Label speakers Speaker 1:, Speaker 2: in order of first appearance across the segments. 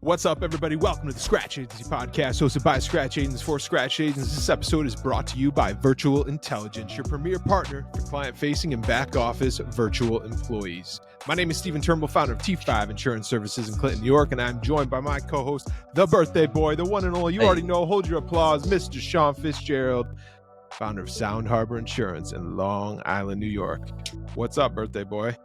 Speaker 1: What's up, everybody? Welcome to the Scratch Agency Podcast, hosted by Scratch Agents for Scratch Agents. This episode is brought to you by Virtual Intelligence, your premier partner for client-facing and back-office virtual employees. My name is Stephen Turnbull, founder of T5 Insurance Services in Clinton, New York, and I'm joined by my co-host, the birthday boy, the one and only, you already know, hold your applause, Mr. Sean Fitzgerald, founder of Sound Harbor Insurance in Long Island, New York. What's up, birthday boy?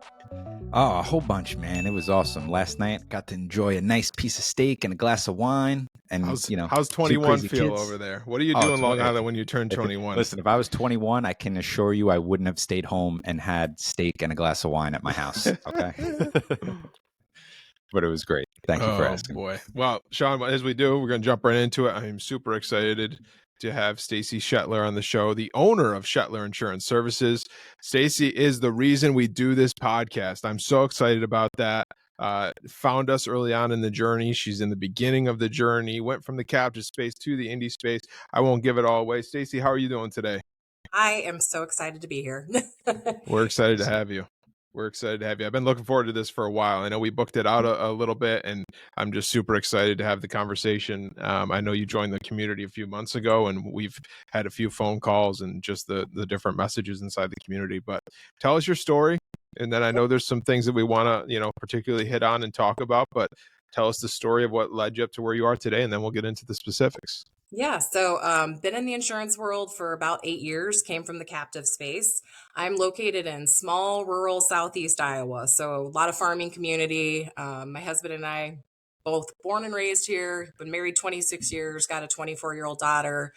Speaker 2: Oh, a whole bunch, man. It was awesome. Last night, got to enjoy a nice piece of steak and a glass of wine. And
Speaker 1: how's 21 feel
Speaker 2: kids
Speaker 1: over there? What do you do in Long Island when you turn 21?
Speaker 2: Listen, if I was 21, I can assure you I wouldn't have stayed home and had steak and a glass of wine at my house. Okay. But it was great. Thank you for asking.
Speaker 1: Boy. Well, Sean, as we do, we're going to jump right into it. I'm super excited to have Staci Shettler on the show, the owner of Shettler Insurance Services. Staci is the reason we do this podcast. I'm so excited about that. Found us early on in the journey. She's in the beginning of the journey, went from the captive space to the indie space. I won't give it all away. Staci, how are you doing today?
Speaker 3: I am so excited to be here.
Speaker 1: We're excited to have you. We're excited to have you. I've been looking forward to this for a while. I know we booked it out a little bit, and I'm just super excited to have the conversation. I know you joined the community a few months ago, and we've had a few phone calls and just the different messages inside the community. But tell us your story, and then I know there's some things that we want to, particularly hit on and talk about. But tell us the story of what led you up to where you are today, and then we'll get into the specifics.
Speaker 3: Yeah, so been in the insurance world for about 8 years, came from the captive space. I'm located in small, rural Southeast Iowa, so a lot of farming community. My husband and I, both born and raised here, been married 26 years, got a 24-year-old daughter,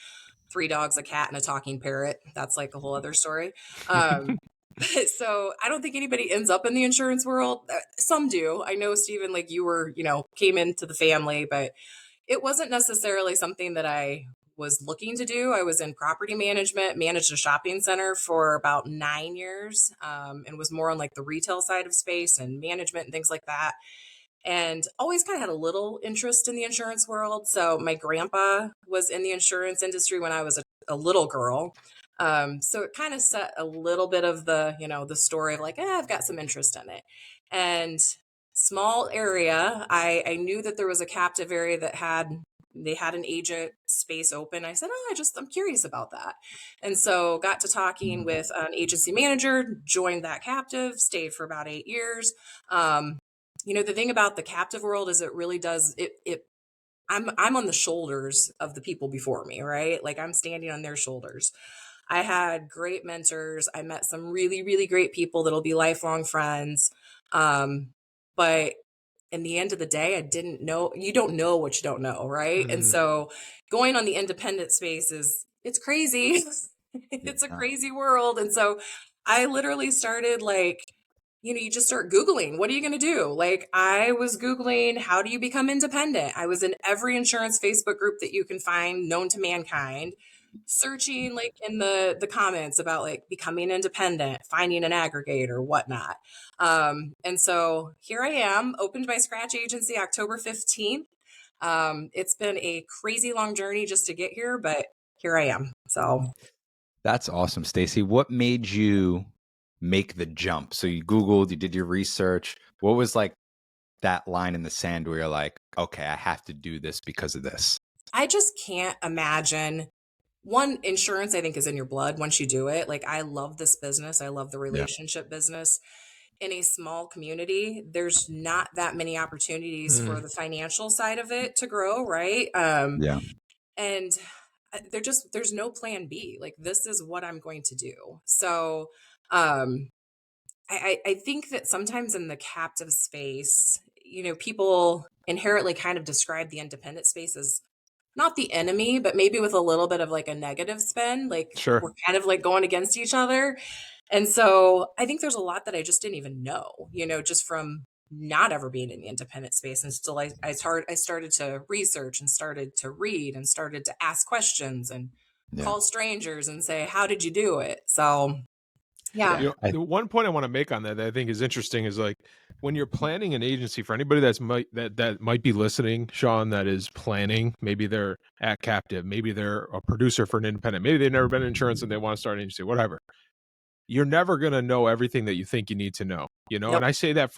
Speaker 3: 3 dogs, a cat, and a talking parrot. That's like a whole other story. So I don't think anybody ends up in the insurance world. Some do. I know, Stephen, like you were, came into the family, but it wasn't necessarily something that I was looking to do. I was in property management, managed a shopping center for about 9 years, and was more on like the retail side of space and management and things like that. And always kind of had a little interest in the insurance world. So my grandpa was in the insurance industry when I was a little girl. So it kind of set a little bit of the, the story of like, I've got some interest in it. And small area, I knew that there was a captive area that had an agent space open. I said, I'm curious about that. And so got to talking with an agency manager, joined that captive, stayed for about 8 years. The thing about the captive world is it really does I'm on the shoulders of the people before me, right? Like I'm standing on their shoulders. I had great mentors. I met some really, really great people that'll be lifelong friends. But in the end of the day, I didn't know, you don't know what you don't know, right? Mm-hmm. And so going on the independent space it's crazy. It's a crazy world. And so I literally started like, you just start Googling, what are you going to do? Like I was Googling, how do you become independent? I was in every insurance Facebook group that you can find known to mankind, searching like in the comments about like becoming independent, finding an aggregator, whatnot. And so here I am, opened my Scratch Agency October 15th. It's been a crazy long journey just to get here, but here I am. So
Speaker 2: that's awesome, Staci. What made you make the jump? So you Googled, you did your research. What was like that line in the sand where you're like, okay, I have to do this because of this?
Speaker 3: I just can't imagine. One, insurance, I think, is in your blood once you do it. Like, I love this business. I love the relationship business. In a small community, there's not that many opportunities for the financial side of it to grow, right? And there's no plan B. Like, this is what I'm going to do. So I think that sometimes in the captive space, people inherently kind of describe the independent space as not the enemy, but maybe with a little bit of like a negative spin, like
Speaker 1: Sure. We're
Speaker 3: kind of like going against each other. And so I think there's a lot that I just didn't even know, just from not ever being in the independent space. And still I started to research and started to read and started to ask questions and call strangers and say, how did you do it? So yeah.
Speaker 1: The one point I want to make on that I think is interesting is like when you're planning an agency, for anybody that might be listening, Sean, that is planning, maybe they're at captive, maybe they're a producer for an independent, maybe they've never been in insurance and they want to start an agency, whatever. you're never going to know everything that you think you need to know, you know?
Speaker 3: Yep.
Speaker 1: And I say that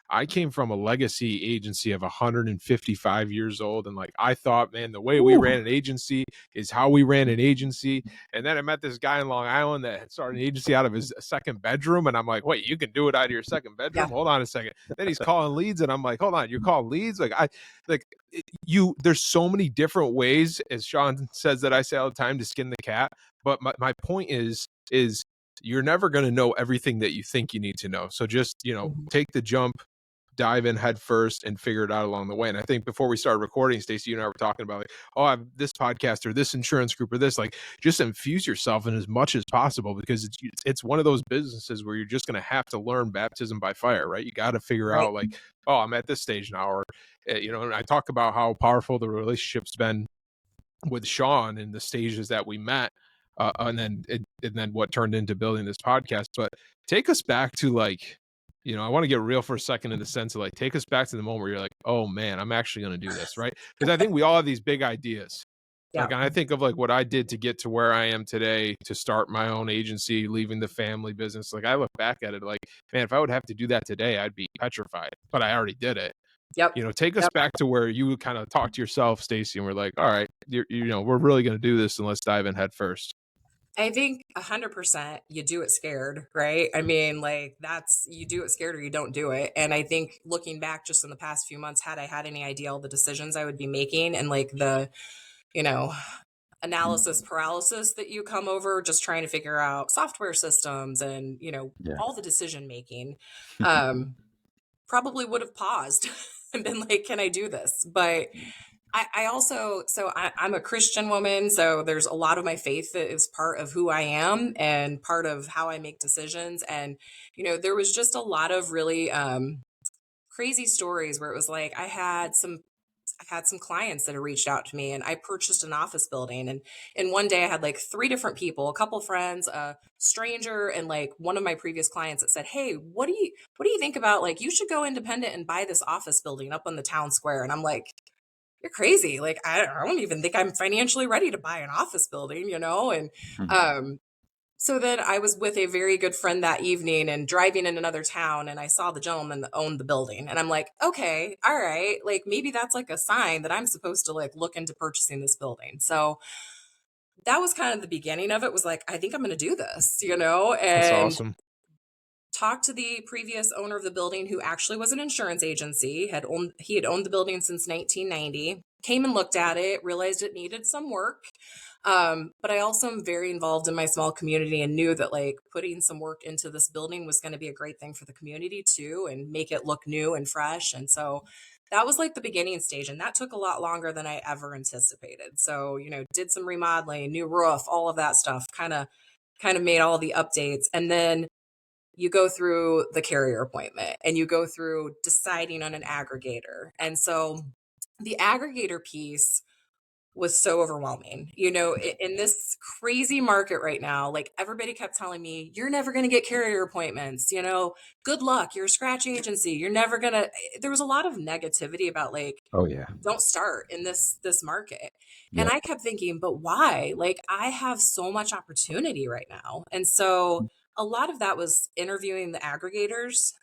Speaker 1: I came from a legacy agency of 155 years old. And like, I thought, man, the way we
Speaker 2: Ooh.
Speaker 1: ran an agency is how we ran an agency. And then I met this guy in Long Island that had started an agency out of his second bedroom. And I'm like, wait, you can do it out of your second
Speaker 3: Yeah.
Speaker 1: bedroom? Hold on a second. Then he's calling leads. And I'm like, hold on, you're calling leads? There's so many different ways, as Sean says, that I say all the time, to skin the cat. But my point is you're never going to know everything that you think you need to know. So just, take the jump, dive in head first, and figure it out along the way. And I think before we started recording, Staci, you and I were talking about like, oh, I have this podcast or this insurance group or this, like, just infuse yourself in as much as possible, because it's one of those businesses where you're just going to have to learn baptism by fire, right? You got to figure
Speaker 3: Right.
Speaker 1: out like, oh, I'm at this stage now, or, and I talk about how powerful the relationship's been with Sean in the stages that we met, and then what turned into building this podcast. But take us back to like, I want to get real for a second, in the sense of like, take us back to the moment where you're like, oh man, I'm actually going to do this, right? Because I think we all have these big ideas.
Speaker 3: Yeah.
Speaker 1: Like, and I think of like what I did to get to where I am today, to start my own agency, leaving the family business. Like, I look back at it like, man, if I would have to do that today, I'd be petrified, but I already did it.
Speaker 3: Yep.
Speaker 1: Take us
Speaker 3: Yep.
Speaker 1: back to where you kind of talk to yourself, Staci, and we're like, all right, we're really going to do this, and let's dive in head first.
Speaker 3: I think 100% you do it scared, right? I mean, like you do it scared or you don't do it. And I think looking back just in the past few months, had I had any idea all the decisions I would be making and like the, analysis paralysis that you come over just trying to figure out software systems and,
Speaker 2: Yeah.
Speaker 3: all the decision making, probably would have paused and been like, can I do this? But I also, I'm a Christian woman, so there's a lot of my faith that is part of who I am and part of how I make decisions. And, there was just a lot of really crazy stories where it was like I had some clients that had reached out to me and I purchased an office building. And in one day I had like 3 different people, a couple friends, a stranger, and like one of my previous clients that said, hey, what do you think about like, you should go independent and buy this office building up on the town square? And I'm like, you're crazy. Like, I don't even think I'm financially ready to buy an office building, And so then I was with a very good friend that evening and driving in another town, and I saw the gentleman that owned the building. And I'm like, okay, all right. Like, maybe that's like a sign that I'm supposed to like look into purchasing this building. So that was kind of the beginning of it, was like, I think I'm going to do this,
Speaker 1: That's
Speaker 3: and
Speaker 1: awesome.
Speaker 3: talked to the previous owner of the building, who actually was an insurance agency. He had owned the building since 1990. Came and looked at it, realized it needed some work. But I also am very involved in my small community and knew that like putting some work into this building was going to be a great thing for the community too, and make it look new and fresh. And so that was like the beginning stage, and that took a lot longer than I ever anticipated. So, did some remodeling, new roof, all of that stuff, kind of made all the updates. And then you go through the carrier appointment and you go through deciding on an aggregator. And so the aggregator piece was so overwhelming. In this crazy market right now, like everybody kept telling me, you're never going to get carrier appointments, good luck, you're a scratch agency, you're never going to. There was a lot of negativity about like,
Speaker 2: Oh yeah.
Speaker 3: don't start in this market. And
Speaker 2: Yep.
Speaker 3: I kept thinking, but why? Like, I have so much opportunity right now. And so a lot of that was interviewing the aggregators.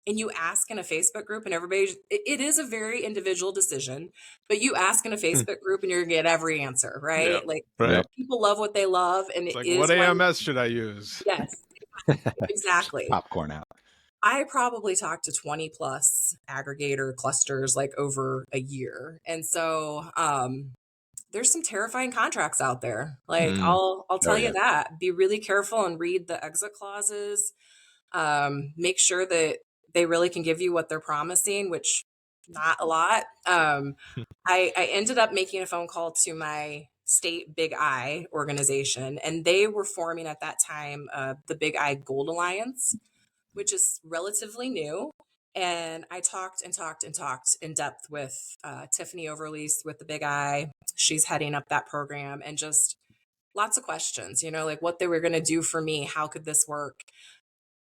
Speaker 3: And you ask in a Facebook group, and it is a very individual decision, but you ask in a Facebook group and you're gonna get every answer, right?
Speaker 1: Yeah,
Speaker 3: Like,
Speaker 1: right.
Speaker 3: people love what they love, and
Speaker 1: It's
Speaker 3: it
Speaker 1: like,
Speaker 3: is
Speaker 1: what
Speaker 3: when,
Speaker 1: AMS should I use?
Speaker 3: yes, exactly.
Speaker 2: Popcorn out.
Speaker 3: I probably talked to 20 plus aggregator clusters like over a year. And so there's some terrifying contracts out there. Like, I'll tell you
Speaker 2: yeah.
Speaker 3: that. Be really careful and read the exit clauses. Make sure that they really can give you what they're promising, which not a lot. I ended up making a phone call to my state Big I organization, and they were forming at that time the Big I Gold Alliance, which is relatively new. And I talked and talked and talked in depth with Tiffany Overlease with the Big I. She's heading up that program, and just lots of questions, like what they were going to do for me. How could this work?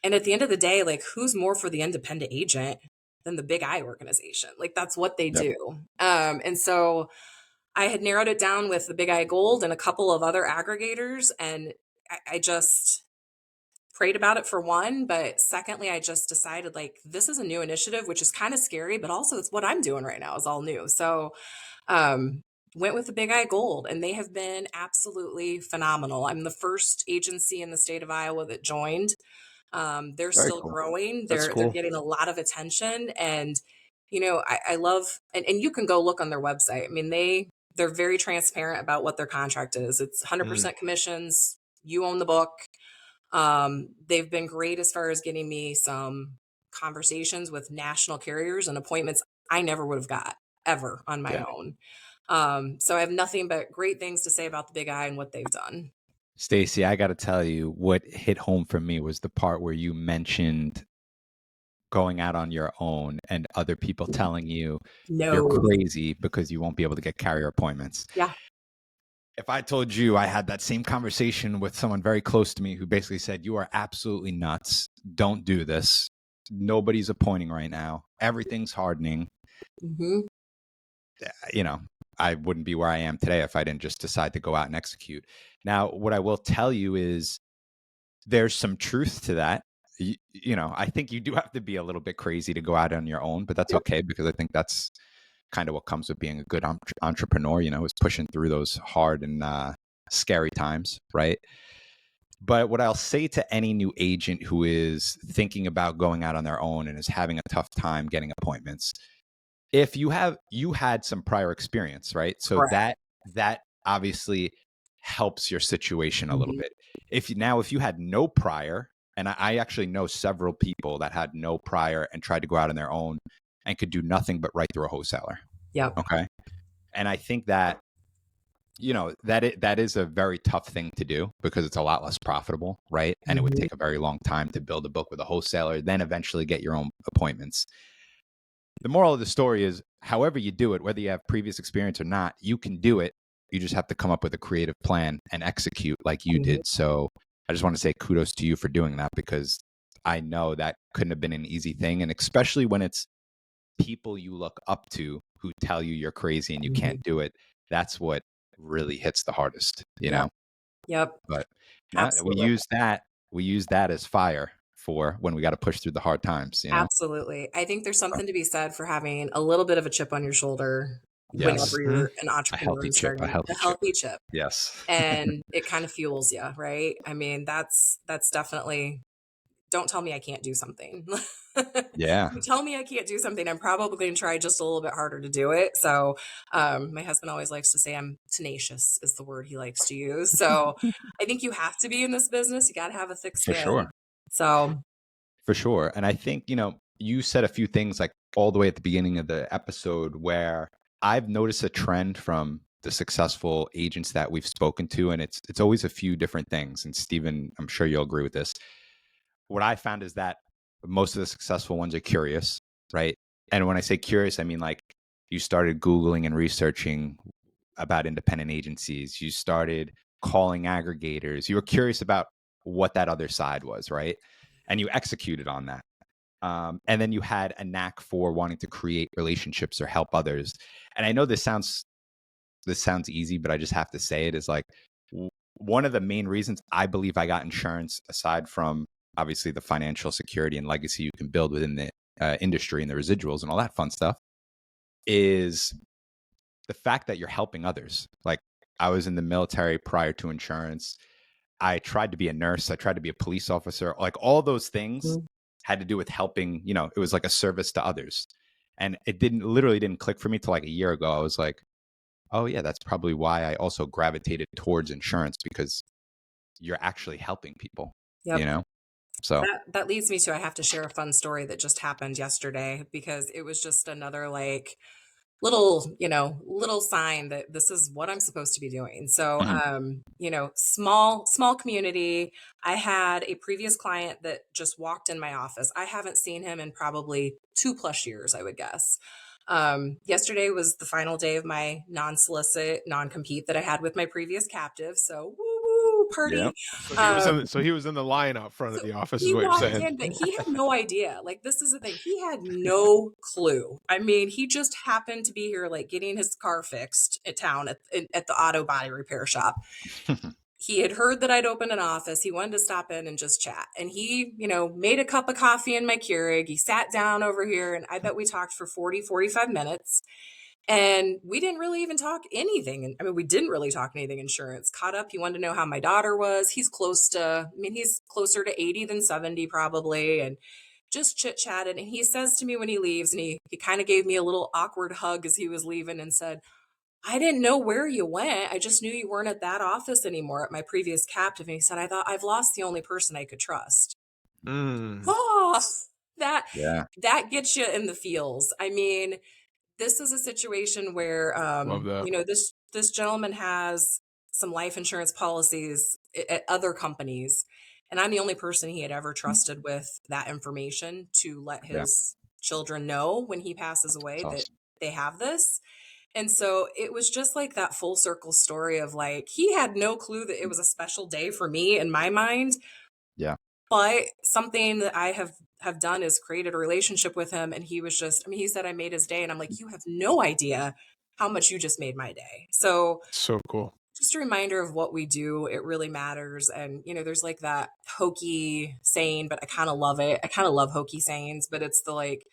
Speaker 3: And at the end of the day, like, who's more for the independent agent than the Big I organization? Like, that's what they
Speaker 2: Yep.
Speaker 3: do. And so I had narrowed it down with the Big I Gold and a couple of other aggregators. And I just, prayed about it for one, but secondly, I just decided like this is a new initiative, which is kind of scary, but also it's what I'm doing right now is all new. So um, went with the Big Eye Gold, and they have been absolutely phenomenal. I'm the first agency in the state of Iowa that joined. They're
Speaker 2: Very
Speaker 3: still
Speaker 2: cool.
Speaker 3: growing.
Speaker 2: That's
Speaker 3: They're
Speaker 2: cool.
Speaker 3: getting a lot of attention, and I love and you can go look on their website. I mean, they're very transparent about what their contract is. It's
Speaker 2: Mm,
Speaker 3: 100% commissions. You own the book. They've been great as far as getting me some conversations with national carriers and appointments I never would have got ever on my
Speaker 2: yeah.
Speaker 3: own. So I have nothing but great things to say about the Big Eye and what they've done.
Speaker 2: Stacy, I got to tell you, what hit home for me was the part where you mentioned going out on your own and other people telling you you're
Speaker 3: No.
Speaker 2: crazy because you won't be able to get carrier appointments.
Speaker 3: Yeah.
Speaker 2: If I told you I had that same conversation with someone very close to me who basically said, you are absolutely nuts. Don't do this. Nobody's appointing right now. Everything's hardening.
Speaker 3: Hmm.
Speaker 2: You know, I wouldn't be where I am today if I didn't just decide to go out and execute. Now, what I will tell you is there's some truth to that. I think you do have to be a little bit crazy to go out on your own, but that's okay because I think that's kind of what comes with being a good entrepreneur, is pushing through those hard and scary times, right? But what I'll say to any new agent who is thinking about going out on their own and is having a tough time getting appointments, if you had some prior experience, right? So
Speaker 3: Correct.
Speaker 2: that obviously helps your situation a little
Speaker 3: Mhm.
Speaker 2: bit. If you had no prior, and I actually know several people that had no prior and tried to go out on their own and could do nothing but write through a wholesaler.
Speaker 3: Yep.
Speaker 2: Okay. And I think that, that is a very tough thing to do because it's a lot less profitable, right? And it would
Speaker 3: Mhm.
Speaker 2: take a very long time to build a book with a wholesaler, then eventually get your own appointments. The moral of the story is, however you do it, whether you have previous experience or not, you can do it. You just have to come up with a creative plan and execute like you
Speaker 3: Mhm.
Speaker 2: did. So I just want to say kudos to you for doing that because I know that couldn't have been an easy thing. And especially when it's people you look up to who tell you you're crazy and you
Speaker 3: Mhm.
Speaker 2: can't do it, that's what really hits the hardest,
Speaker 3: Yep. Yep.
Speaker 2: But no,
Speaker 3: Absolutely.
Speaker 2: we use that as fire for when we got to push through the hard times.
Speaker 3: Absolutely. I think there's
Speaker 2: So,
Speaker 3: something to be said for having a little bit of a chip on your shoulder
Speaker 2: yes.
Speaker 3: whenever
Speaker 1: Mhm.
Speaker 3: you're an
Speaker 2: A
Speaker 3: entrepreneur
Speaker 2: healthy
Speaker 3: and
Speaker 2: chip, a
Speaker 3: starting a
Speaker 2: healthy chip.
Speaker 3: healthy chip.
Speaker 2: Yes.
Speaker 3: And it kind of fuels you, right? I mean, that's definitely don't tell me I can't do something.
Speaker 2: Yeah.
Speaker 3: You tell me I can't do something, I'm probably going to try just a little bit harder to do it. So, my husband always likes to say I'm tenacious is the word he likes to use. So, I think you have to be in this business. You got to have a thick
Speaker 2: For
Speaker 3: skin.
Speaker 2: sure.
Speaker 3: So,
Speaker 2: For sure. And I think, you said a few things like all the way at the beginning of the episode where I've noticed a trend from the successful agents that we've spoken to, and it's always a few different things. And Stephen, I'm sure you'll agree with this. What I found is that most of the successful ones are curious, right? And when I say curious, I mean like you started Googling and researching about independent agencies. You started calling aggregators. You were curious about what that other side was, right? And you executed on that. And then you had a knack for wanting to create relationships or help others. And I know this sounds easy, but I just have to say it is like one of the main reasons I believe I got insurance, aside from obviously the financial security and legacy you can build within the industry and the residuals and all that fun stuff, is the fact that you're helping others. Like I was in the military prior to insurance. I tried to be a nurse. I tried to be a police officer. Like all those things
Speaker 3: mm,
Speaker 2: had to do with helping, it was like a service to others. And it literally didn't click for me till like a year ago. I was like, oh yeah, that's probably why I also gravitated towards insurance because you're actually helping people, you
Speaker 3: yep.
Speaker 2: know? So
Speaker 3: That leads me to I have to share a fun story that just happened yesterday because it was just another like little sign that this is what I'm supposed to be doing. So,
Speaker 2: mhm,
Speaker 3: small community. I had a previous client that just walked in my office. I haven't seen him in probably 2+ years, I would guess. Yesterday was the final day of my non-solicit, non-compete that I had with my previous captive. So, woo woo
Speaker 2: yeah,
Speaker 3: party.
Speaker 1: So
Speaker 3: Um,
Speaker 1: he was in the line out front of
Speaker 3: so
Speaker 1: the office, is
Speaker 3: he
Speaker 1: what you're
Speaker 3: walked
Speaker 1: saying.
Speaker 3: in, but he had no idea. Like, this is the thing. He had no clue. I mean, he just happened to be here, like getting his car fixed at town at the auto body repair shop. he had heard that I'd opened an office. He wanted to stop in and just chat. And he, made a cup of coffee in my Keurig. He sat down over here, and I bet we talked for 45 minutes. And we didn't really even talk anything. I mean, we didn't really talk anything insurance. Caught up. He wanted to know how my daughter was. He's closer to 80 than 70 probably. And just chit chatted. And he says to me when he leaves, and he kind of gave me a little awkward hug as he was leaving and said, I didn't know where you went. I just knew you weren't at that office anymore at my previous captive. And he said, I thought I've lost the only person I could trust. Oh, that
Speaker 2: Yeah.
Speaker 3: that gets you in the feels. I mean, this is a situation where
Speaker 1: Love that.
Speaker 3: this gentleman has some life insurance policies at other companies, and I'm the only person he had ever trusted with that information to let
Speaker 2: Yeah.
Speaker 3: his children know when he passes away
Speaker 2: That's
Speaker 3: that
Speaker 2: awesome.
Speaker 3: they have this. And so it was just like that full circle story of like he had no clue that it was a special day for me in my mind,
Speaker 2: Yeah.
Speaker 3: but something that I have done is created a relationship with him. And he was just, I mean, he said I made his day, and I'm like, you have no idea how much you just made my day. So
Speaker 1: So cool.
Speaker 3: just a reminder of what we do. It really matters. And, there's like that hokey saying, but I kind of love it. I kind of love hokey sayings, but it's the like,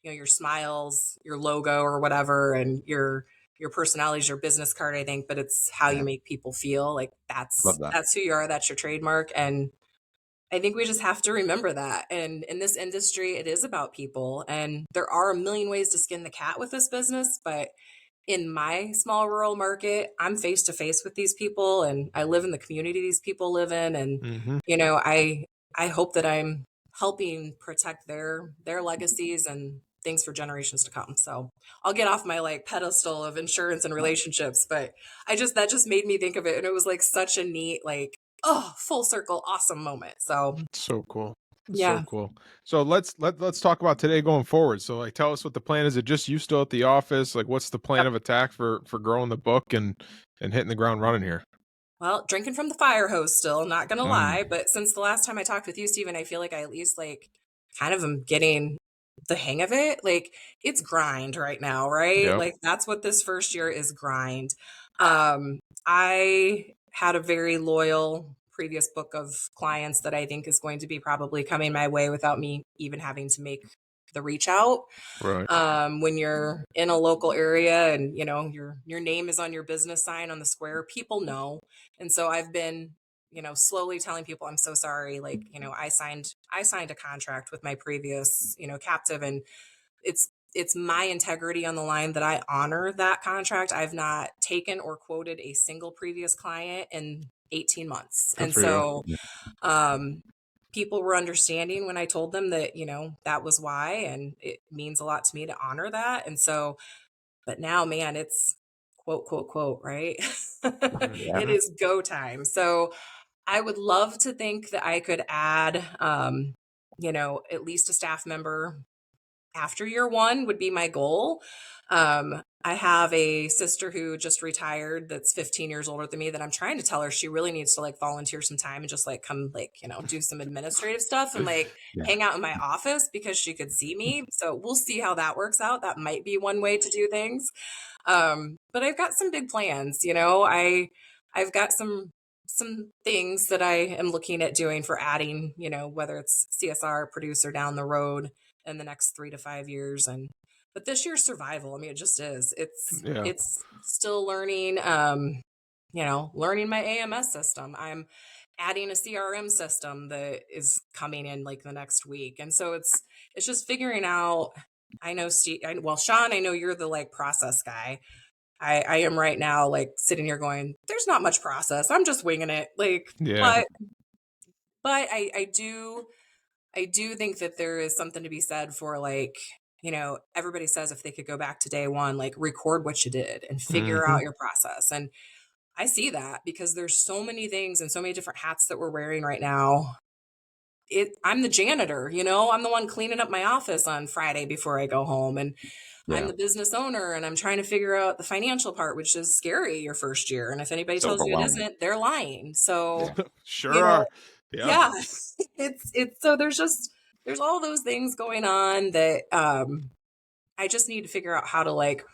Speaker 3: your smiles, your logo or whatever, and your personality is your business card, I think, but it's how you
Speaker 2: Yeah.
Speaker 3: make people feel. Like
Speaker 2: Love that.
Speaker 3: that's who you are. That's your trademark. And I think we just have to remember that. And in this industry, it is about people. And there are a million ways to skin the cat with this business. But in my small rural market, I'm face to face with these people, and I live in the community these people live in. And,
Speaker 1: Mm-hmm.
Speaker 3: I hope that I'm helping protect their legacies and things for generations to come. So I'll get off my like pedestal of insurance and relationships, but that just made me think of it. And it was like such a neat, like, oh, full circle, awesome moment. So
Speaker 1: So cool. So
Speaker 3: yeah.
Speaker 1: cool. So let's talk about today going forward. So like tell us what the plan is. It just you still at the office? Like what's the plan
Speaker 3: Yep.
Speaker 1: of attack for growing the book and hitting the ground running here?
Speaker 3: Well, drinking from the fire hose still, not gonna lie.
Speaker 1: Mm.
Speaker 3: But since the last time I talked with you, Stephen, I feel like I at least like kind of am getting the hang of it. Like it's grind right now, right?
Speaker 1: Yep.
Speaker 3: Like that's what this first year is, grind. I had a very loyal previous book of clients that I think is going to be probably coming my way without me even having to make the reach out.
Speaker 1: Right.
Speaker 3: When you're in a local area and your name is on your business sign on the square, people know. And so I've been slowly telling people, I'm so sorry, like I signed a contract with my previous captive, and it's my integrity on the line that I honor that contract. I've not taken or quoted a single previous client in 18 months.
Speaker 1: Good
Speaker 3: And
Speaker 1: for you.
Speaker 3: so um people were understanding when I told them that, that was why, and it means a lot to me to honor that. And so, but now, man, it's quote, quote, quote, right?
Speaker 2: Yeah.
Speaker 3: It is go time. So I would love to think that I could add, at least a staff member after year one would be my goal. I have a sister who just retired that's 15 years older than me that I'm trying to tell her she really needs to like volunteer some time and just like come like, do some administrative stuff and like
Speaker 2: Yeah.
Speaker 3: hang out in my office because she could see me. So we'll see how that works out. That might be one way to do things. But I've got some big plans, I've got some things that I am looking at doing for adding, whether it's CSR producer down the road in the next 3 to 5 years. But this year's survival, I mean, it just is.
Speaker 1: Yeah.
Speaker 3: It's still learning, learning my AMS system. I'm adding a CRM system that is coming in like the next week. And so it's just figuring out. I know Sean, I know you're the like process guy. I am right now like sitting here going, there's not much process. I'm just winging it. Like,
Speaker 1: Yeah.
Speaker 3: but I do think that there is something to be said for like, everybody says if they could go back to day one, like record what you did and figure
Speaker 1: Mm-hmm.
Speaker 3: out your process. And I see that because there's so many things and so many different hats that we're wearing right now. I'm the janitor, I'm the one cleaning up my office on Friday before I go home. And I'm
Speaker 2: Yeah.
Speaker 3: the business owner and I'm trying to figure out the financial part, which is scary your first year. And if anybody
Speaker 2: It's
Speaker 3: tells you it
Speaker 2: overwhelming.
Speaker 3: isn't, they're lying. So,
Speaker 2: Yeah.
Speaker 1: Sure
Speaker 3: you know,
Speaker 1: are. Yeah.
Speaker 3: yeah, it's so there's all those things going on that I just need to figure out how to like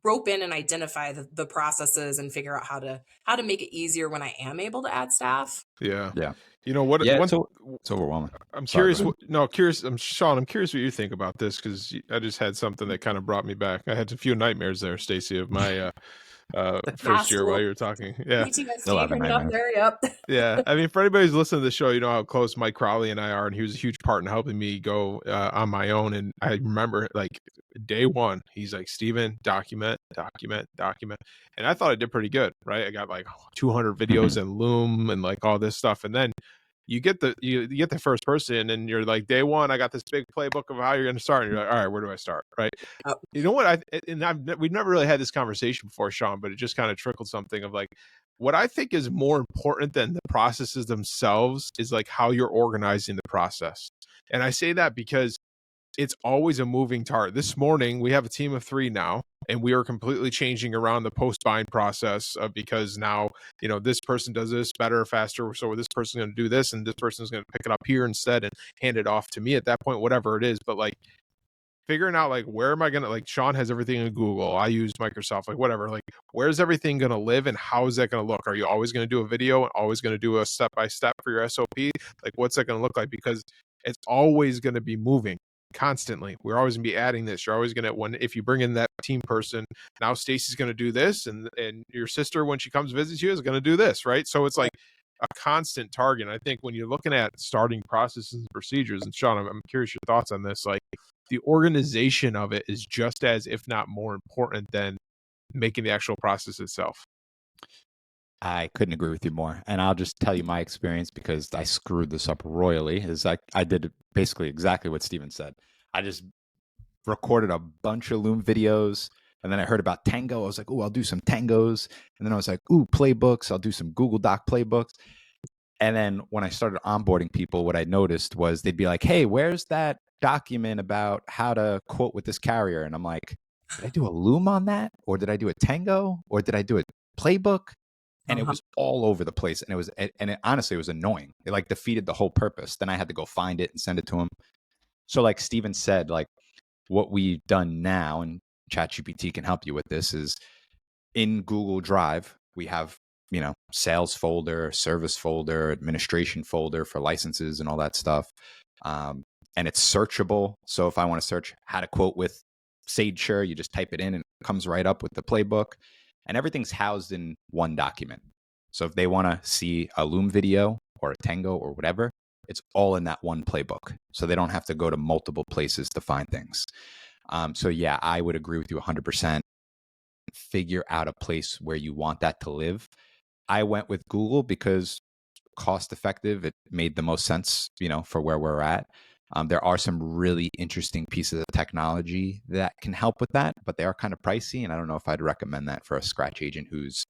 Speaker 3: rope in and identify the processes and figure out how to make it easier when I am able to add staff.
Speaker 1: Yeah.
Speaker 2: Yeah.
Speaker 1: You know what?
Speaker 2: Yeah.
Speaker 1: One,
Speaker 2: It's overwhelming.
Speaker 1: I'm
Speaker 2: Sorry,
Speaker 1: curious.
Speaker 2: go ahead.
Speaker 1: Curious. I'm Sean. I'm curious what you think about this because I just had something that kind of brought me back. I had a few nightmares there, Stacy, of my first
Speaker 3: Past
Speaker 1: year while
Speaker 3: school
Speaker 1: you were talking. Yeah.
Speaker 2: Still
Speaker 3: PTSD
Speaker 2: having
Speaker 3: coming up
Speaker 2: nightmares.
Speaker 3: there. Yep.
Speaker 1: Yeah, I mean, for anybody who's listening to the show, you know how close Mike Crowley and I are, and he was a huge part in helping me go on my own. And I remember, like, day one, he's like, "Steven, document, document, document," and I thought I did pretty good, right? I got like 200 videos
Speaker 2: Mhm.
Speaker 1: in Loom and like all this stuff, and then you get you get the first person, and you're like, day one, I got this big playbook of how you're going to start, and you're like, all right, where do I start, right?
Speaker 3: Yep.
Speaker 1: You know what? We've never really had this conversation before, Sean, but it just kind of trickled something of like, what I think is more important than the processes themselves is like how you're organizing the process. And I say that because it's always a moving target. This morning, we have a team of 3 now, and we are completely changing around the post buying process because now, you know, this person does this better, faster. So this person's going to do this, and this person's going to pick it up here instead and hand it off to me at that point, whatever it is. But like, figuring out like where am I gonna, like, Sean has everything in Google, I use Microsoft, like whatever, like where's everything gonna live and how is that gonna look? Are you always gonna do a video and always gonna do a step by step for your SOP? Like what's that gonna look like? Because it's always gonna be moving constantly. We're always gonna be adding this. You're always gonna, when if you bring in that team person, now Stacy's gonna do this, and your sister when she comes visits you is gonna do this, right? So it's like a constant target. And I think when you're looking at starting processes and procedures, and Sean, I'm curious your thoughts on this, like the organization of it is just as, if not more important than making the actual process itself.
Speaker 2: I couldn't agree with you more. And I'll just tell you my experience because I screwed this up royally. Is I did basically exactly what Steven said. I just recorded a bunch of Loom videos, and then I heard about Tango. I was like, "Oh, I'll do some Tangos." And then I was like, "Ooh, playbooks. I'll do some Google Doc playbooks." And then when I started onboarding people, what I noticed was they'd be like, "Hey, where's that document about how to quote with this carrier?" And I'm like, "Did I do a Loom on that? Or did I do a Tango? Or did I do a playbook?" And it
Speaker 3: Uh-huh.
Speaker 2: was all over the place. And honestly, it was annoying. It like defeated the whole purpose. Then I had to go find it and send it to him. So like Steven said, like what we've done now, and ChatGPT can help you with this, is in Google Drive, we have, sales folder, service folder, administration folder for licenses and all that stuff. And it's searchable. So if I want to search how to quote with SageSure, you just type it in and it comes right up with the playbook. And everything's housed in one document. So if they want to see a Loom video or a Tango or whatever, it's all in that one playbook. So they don't have to go to multiple places to find things. So yeah, I would agree with you 100%. Figure out a place where you want that to live. I went with Google because cost effective. It made the most sense, for where we're at. There are some really interesting pieces of technology that can help with that, but they are kind of pricey. And I don't know if I'd recommend that for a scratch agent who's,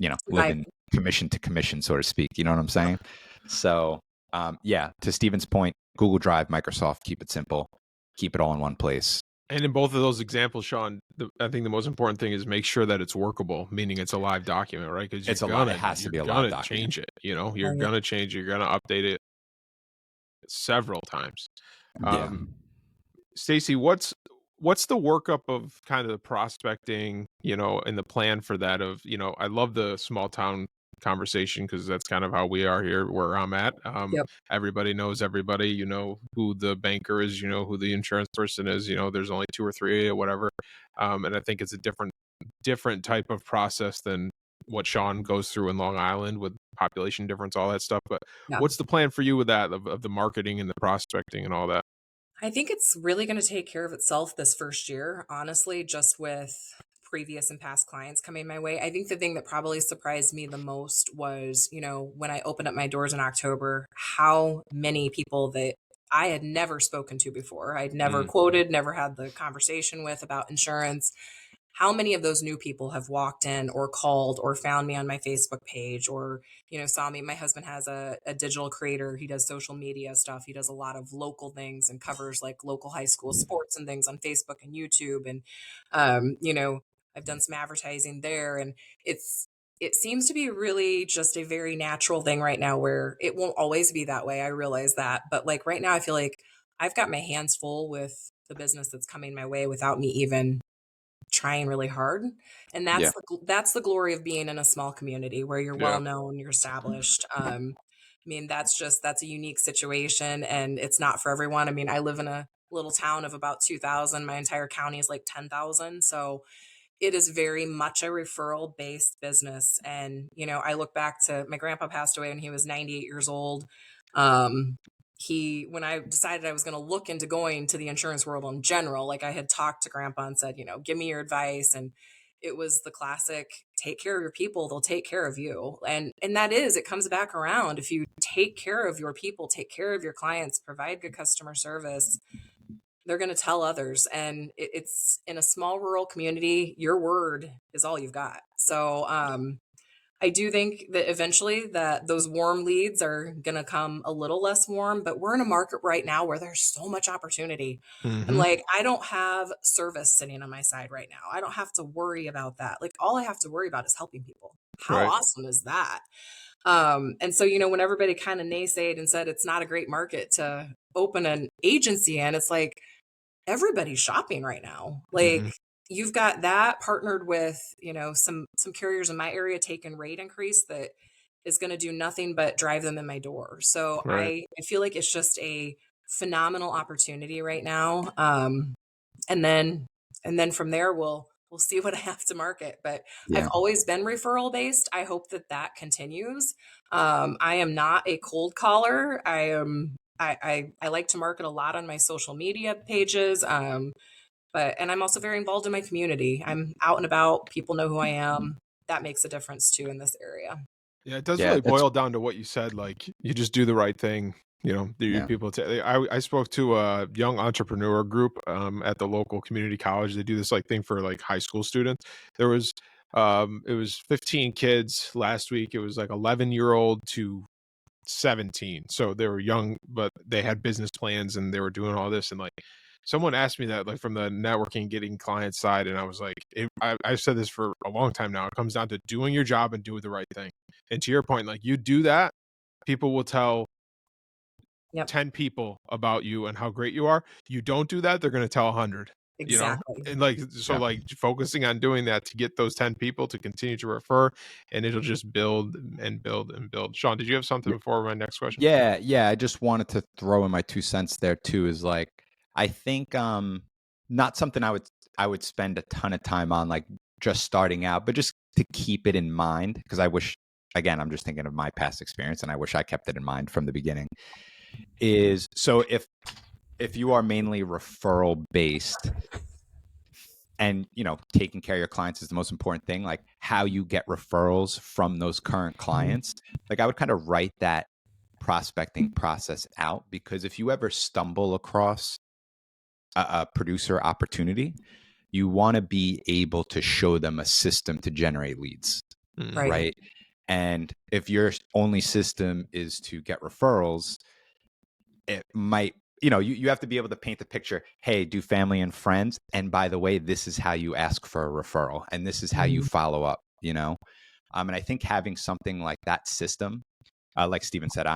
Speaker 3: Right.
Speaker 2: living commission to commission, so to speak. You know what I'm saying? So, yeah, to Steven's point, Google Drive, Microsoft, keep it simple, keep it all in one place.
Speaker 1: And in both of those examples, Sean, I think the most important thing is make sure that it's workable, meaning it's a live document, right? Because
Speaker 2: It has to be a live document.
Speaker 1: Change it. You're
Speaker 3: Right.
Speaker 1: gonna change it. You're gonna update it several times.
Speaker 2: Yeah.
Speaker 1: Stacy, what's the workup of kind of the prospecting, and the plan for that of, I love the small town conversation because that's kind of how we are here where I'm at.
Speaker 3: Yep.
Speaker 1: Everybody knows everybody, who the banker is, who the insurance person is, there's only 2 or 3 or whatever. And I think it's a different type of process than what Sean goes through in Long Island with population difference, all that stuff. But
Speaker 3: Yeah.
Speaker 1: what's the plan for you with that of the marketing and the prospecting and all that?
Speaker 3: I think it's really going to take care of itself this first year, honestly, just with previous and past clients coming my way. I think the thing that probably surprised me the most was, when I opened up my doors in October, how many people that I had never spoken to before, I'd never
Speaker 1: Mm.
Speaker 3: quoted, never had the conversation with about insurance. How many of those new people have walked in or called or found me on my Facebook page or, saw me? My husband has a digital creator. He does social media stuff. He does a lot of local things and covers like local high school sports and things on Facebook and YouTube. And, I've done some advertising there. And it seems to be really just a very natural thing right now where it won't always be that way. I realize that. But like right now, I feel like I've got my hands full with the business that's coming my way without me even trying really hard. And
Speaker 2: Yeah.
Speaker 3: that's the glory of being in a small community where you're
Speaker 1: Yeah.
Speaker 3: well known, you're established. I mean, that's a unique situation, and it's not for everyone. I mean, I live in a little town of about 2,000. My entire county is like 10,000. So it is very much a referral based business. And, I look back to my grandpa passed away when he was 98 years old. Um, when I decided I was going to look into going to the insurance world in general, like I had talked to grandpa and said, give me your advice. And it was the classic, take care of your people, they'll take care of you. And that is, it comes back around. If you take care of your people, take care of your clients, provide good customer service, they're going to tell others. And it's in a small rural community, your word is all you've got. So I do think that eventually that those warm leads are going to come a little less warm, but we're in a market right now where there's so much opportunity. I'm
Speaker 1: Mm-hmm.
Speaker 3: like, I don't have service sitting on my side right now. I don't have to worry about that. Like, all I have to worry about is helping people. How
Speaker 1: Right.
Speaker 3: awesome is that? And so, when everybody kind of naysayed and said it's not a great market to open an agency in, it's like, everybody's shopping right now. Like,
Speaker 1: Mm-hmm.
Speaker 3: you've got that partnered with, some carriers in my area taking rate increase that is going to do nothing but drive them in my door. So
Speaker 1: Right.
Speaker 3: I feel like it's just a phenomenal opportunity right now. And then from there we'll see what I have to market. But I've
Speaker 2: Yeah.
Speaker 3: always been referral based. I hope that continues. I am not a cold caller. I like to market a lot on my social media pages. And I'm also very involved in my community. I'm out and about. People know who I am. That makes a difference too in this area.
Speaker 1: Yeah, it does
Speaker 2: Yeah.
Speaker 1: really
Speaker 2: That's
Speaker 1: boil down to what you said. Like, you just do the right thing.
Speaker 2: yeah.
Speaker 1: People. I spoke to a young entrepreneur group at the local community college. They do this like thing for like high school students. It was 15 kids last week. It was like 11-year-old to 17. So they were young, but they had business plans and they were doing all this. And like, someone asked me that, like, from the networking, getting client side. And I was like, I've said this for a long time now. It comes down to doing your job and doing the right thing. And to your point, like, you do that, people will tell
Speaker 3: Yep,
Speaker 1: 10 people about you and how great you are. You don't do that, they're going to tell 100,
Speaker 3: exactly.
Speaker 1: and like, so
Speaker 2: Yeah.
Speaker 1: like focusing on doing that to get those 10 people to continue to refer, and it'll just build and build and build. Sean, did you have something before my next question?
Speaker 2: Yeah, yeah. I just wanted to throw in my 2 cents there too. Is like, I think not something I would spend a ton of time on, like just starting out, but just to keep it in mind, because I wish, again, I'm just thinking of my past experience, and I wish I kept it in mind from the beginning. Is so if you are mainly referral based, and taking care of your clients is the most important thing, like how you get referrals from those current clients, like I would kind of write that prospecting process out, because if you ever stumble across a producer opportunity, you want to be able to show them a system to generate leads,
Speaker 3: Right.
Speaker 2: right? And if your only system is to get referrals, it might, you have to be able to paint the picture. Hey, do family and friends, and by the way, this is how you ask for a referral, and this is how you follow up. And I think having something like that system, like Steven said,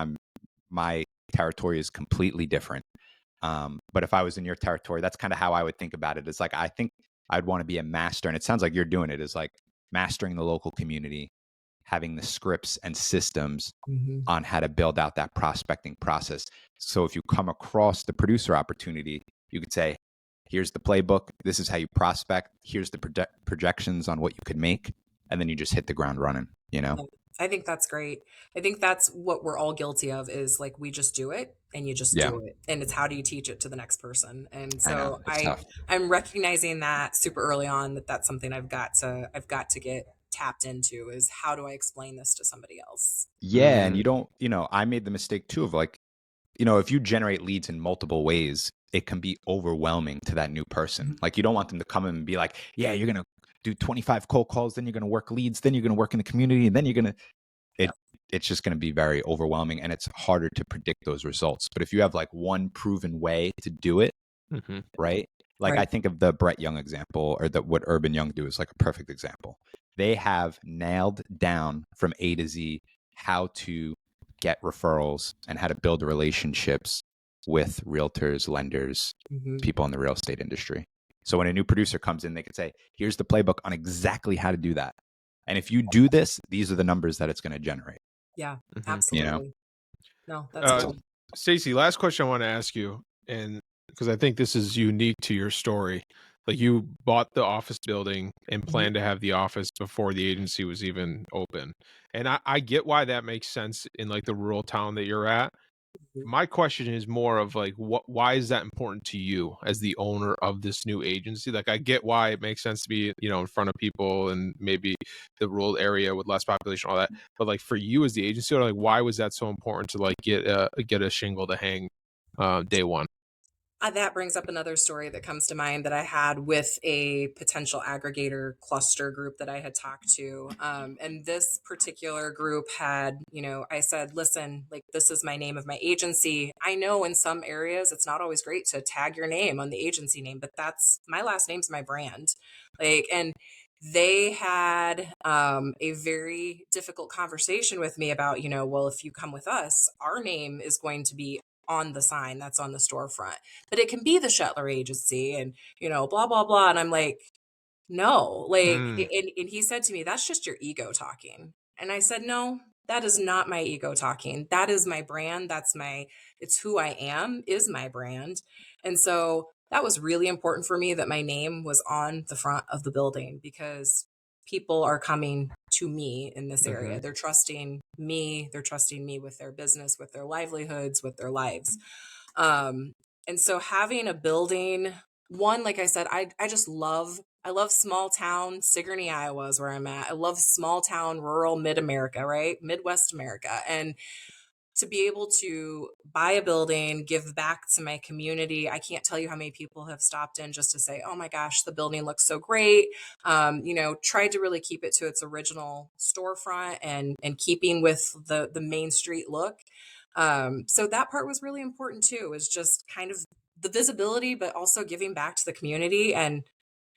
Speaker 2: my territory is completely different. But if I was in your territory, that's kind of how I would think about it. It's like, I think I'd want to be a master, and it sounds like you're doing it, is like mastering the local community, having the scripts and systems
Speaker 3: Mhm.
Speaker 2: on how to build out that prospecting process. So if you come across the producer opportunity, you could say, here's the playbook. This is how you prospect. Here's the projections on what you could make. And then you just hit the ground running,
Speaker 3: Yeah, I think that's great. I think that's what we're all guilty of, is like, we just do it and you just
Speaker 2: Yeah,
Speaker 3: do it. And it's, how do you teach it to the next person? And
Speaker 2: I know.
Speaker 3: so
Speaker 2: It's tough.
Speaker 3: I'm recognizing that super early on, that that's something I've got to get tapped into, is how do I explain this to somebody else?
Speaker 2: Yeah. And you don't, I made the mistake too of like, if you generate leads in multiple ways, it can be overwhelming to that new person. Like, you don't want them to come in and be like, yeah, you're going to do 25 cold calls, then you're going to work leads, then you're going to work in the community, and then you're going to, it's just going to be very overwhelming, and it's harder to predict those results. But if you have like one proven way to do it,
Speaker 1: Mm-hmm.
Speaker 2: right? Like, I
Speaker 3: Right.
Speaker 2: think of the Brett Young example, or what Urban Young do is like a perfect example. They have nailed down from A to Z how to get referrals and how to build relationships with realtors, lenders,
Speaker 3: Mhm.
Speaker 2: people in the real estate industry. So when a new producer comes in, they can say, here's the playbook on exactly how to do that. And if you do this, these are the numbers that it's going to generate.
Speaker 3: Yeah,
Speaker 1: Mhm.
Speaker 3: absolutely. No, that's
Speaker 1: Uh,
Speaker 3: cool.
Speaker 1: Staci, last question I want to ask you, and because I think this is unique to your story. Like, you bought the office building and planned to have the office before the agency was even open. And I get why that makes sense in like the rural town that you're at.
Speaker 3: Mhm.
Speaker 1: My question is more of like, why is that important to you as the owner of this new agency? Like, I get why it makes sense to be, in front of people and maybe the rural area with less population, all that. But like for you as the agency, like, why was that so important to like get a shingle to hang day one?
Speaker 3: That brings up another story that comes to mind that I had with a potential aggregator cluster group that I had talked to. And this particular group had, I said, listen, like, this is my name of my agency. I know in some areas it's not always great to tag your name on the agency name, but that's my last name's my brand. Like, and they had a very difficult conversation with me about, well, if you come with us, our name is going to be on the sign that's on the storefront, but it can be the Shettler agency and, blah, blah, blah. And I'm like, no, like,
Speaker 1: Mm,
Speaker 3: and he said to me, that's just your ego talking. And I said, no, that is not my ego talking. That is my brand. It's who I am, is my brand. And so that was really important for me that my name was on the front of the building because people are coming to me in this area.
Speaker 1: mhm.
Speaker 3: They're trusting me. They're trusting me with their business, with their livelihoods, with their lives. Um, and so having a building, one, like I said, I love small town. Sigourney, Iowa is where I'm at. I love small town, rural mid America, right? Midwest America. And to be able to buy a building, give back to my community. I can't tell you how many people have stopped in just to say, oh my gosh, the building looks so great. Tried to really keep it to its original storefront and keeping with the Main Street look. So that part was really important too, is just kind of the visibility, but also giving back to the community. And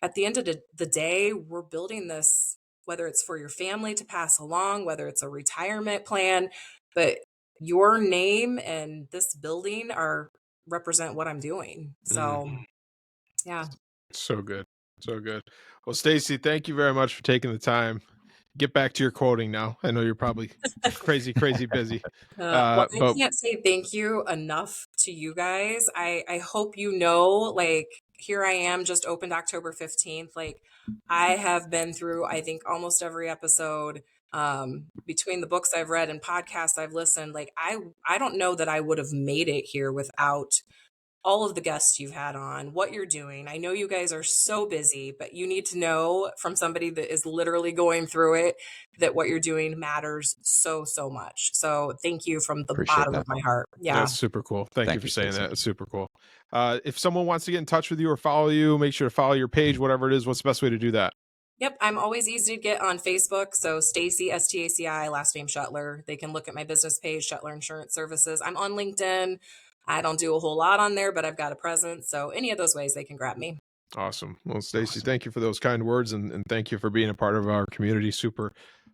Speaker 3: at the end of the day, we're building this, whether it's for your family to pass along, whether it's a retirement plan, but your name and this building are represent what I'm doing. So,
Speaker 1: Mm.
Speaker 3: yeah.
Speaker 1: So good. So good. Well, Staci, thank you very much for taking the time. Get back to your quoting now. I know you're probably crazy, crazy busy.
Speaker 3: Well, I
Speaker 1: But
Speaker 3: can't say thank you enough to you guys. I hope you know, like, here I am, just opened October 15th. Like, I have been through, I think, almost every episode between the books I've read and podcasts I've listened. Like, I don't know that I would have made it here without all of the guests you've had on, what you're doing. I know you guys are so busy, but you need to know from somebody that is literally going through it that what you're doing matters so, so much. So thank you from the
Speaker 2: Appreciate
Speaker 3: bottom of
Speaker 2: that.
Speaker 3: my heart. Yeah.
Speaker 1: that's super cool. Thank you
Speaker 2: Thank
Speaker 1: for
Speaker 2: you,
Speaker 1: saying
Speaker 2: Staci.
Speaker 1: that. It's super cool. If someone wants to get in touch with you or follow you, make sure to follow your page, whatever it is. What's the best way to do that?
Speaker 3: Yep, I'm always easy to get on Facebook. So Staci, Staci, last name Shettler. They can look at my business page, Shettler Insurance Services. I'm on LinkedIn. I don't do a whole lot on there, but I've got a presence. So any of those ways they can grab me.
Speaker 1: Awesome. Well, Staci,
Speaker 2: Awesome.
Speaker 1: thank you for those kind words and thank you for being a part of our community. Super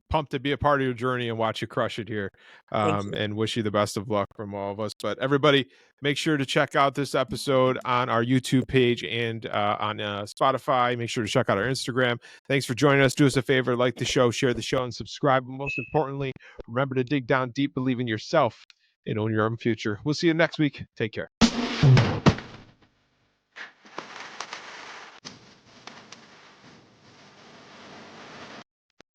Speaker 1: pumped to be a part of your journey and watch you crush it here.
Speaker 3: Thank you.
Speaker 1: And wish you the best of luck from all of us. But everybody, make sure to check out this episode on our YouTube page and on Spotify. Make sure to check out our Instagram. Thanks for joining us. Do us a favor, like the show, share the show, and subscribe. But most importantly, remember to dig down deep, believe in yourself, and own your own future. We'll see you next week. Take care.